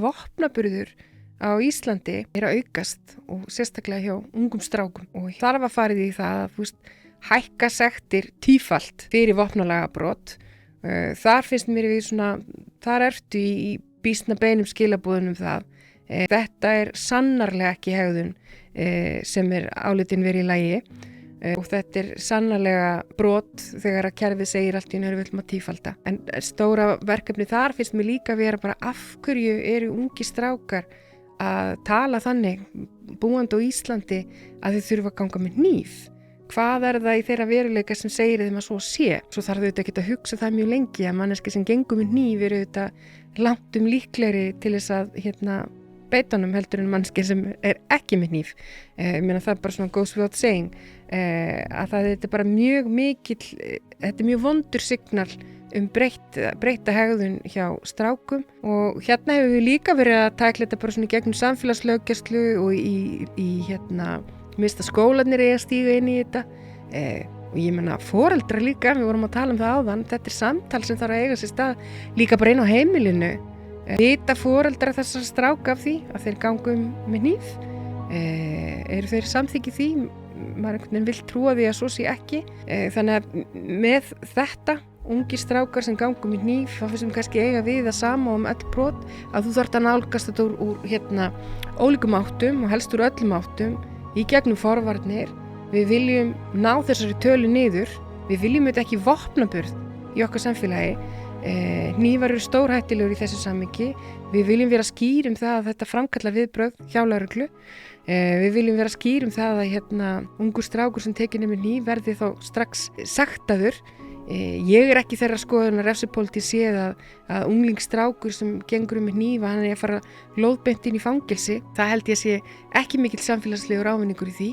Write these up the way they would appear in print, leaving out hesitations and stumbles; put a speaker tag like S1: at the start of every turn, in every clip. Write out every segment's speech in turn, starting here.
S1: vopnaburður á Íslandi að aukast og sérstaklega hjá ungum strákum og þarf að fara í það að hækka sektir tífalt fyrir vopnalega brot. Þar finnst mér við þar ertu í býsna beinum skilabúðunum það. Þetta sannarlega ekki hegðun sem álitin verið í lagi og þetta sannarlega brot þegar að kerfið segir allt í einu við ætlum að tífalda. En stóra verkefni þar finnst mér líka vera bara af hverju eru ungi strákar að tala þannig búandi á Íslandi að þau þurfa að ganga með hníf. Hvað það í þeirra veruleika sem segir þeim að svo sé? Svo þarf þau ekki að hugsa það mjög lengi að manneski sem gengur með hníf eru langt líklegri til þess að beitanum heldur en mannski sem ekki með hníf. Ég meina það bara svona goes without saying að þetta bara mjög mikill, þetta mjög vondur signal breytta hegðun hjá strákum og hérna hefur við líka verið að tækla þetta bara svona gegnum samfélagslöggæslu og í mista skólarnir að stíga inn í þetta og ég meina foreldrar líka, við vorum að tala það áðan, þetta samtal sem þarf að eiga sér stað líka bara inn á heimilinu. Vita foreldrar þessar stráka af því að þeir gangum með hníf? Eru þeir samþykki því? Maður einhvern veginn vill trúa því að svo sé ekki. Þannig að með þetta, ungir strákar sem gangum með hníf, þá finnst kannski eiga við að sama öll brot, að þú þarft að nálgast þetta úr ólíkum áttum og helst úr öllum áttum, í gegnum forvarnir. Við viljum ná þessari tölu niður, við viljum þetta ekki vopnaburð í okkar samfélagi. Hnífar eru stórhættulegur í þessu samhengi. Við viljum vera skýr það að þetta framkalla viðbrögð hjá lögreglu. Við viljum vera skýr það að ungur strákur sem tekin með hníf verði þá strax sektaður. Ég ekki þeirra skoðunar refsipólitík séð að unglingsstrákur sem gengur með hníf hann að fara lóðbeint inn í fangelsi. Það held ég sé ekki mikill samfélagslegur ávinningur í því.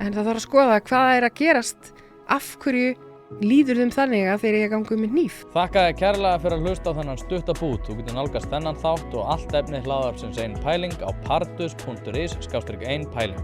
S1: En það þarf að skoða hvað að gerast, af hverju líður þeim þannig að þeir eiga að ganga með hníf.
S2: Þakka þér kærlega fyrir að hlusta á þennan stutta bút. Þú getur nálgast þennan þátt og allt efni hlaðvarpsins Ein pæling á pardus.is/ein pæling.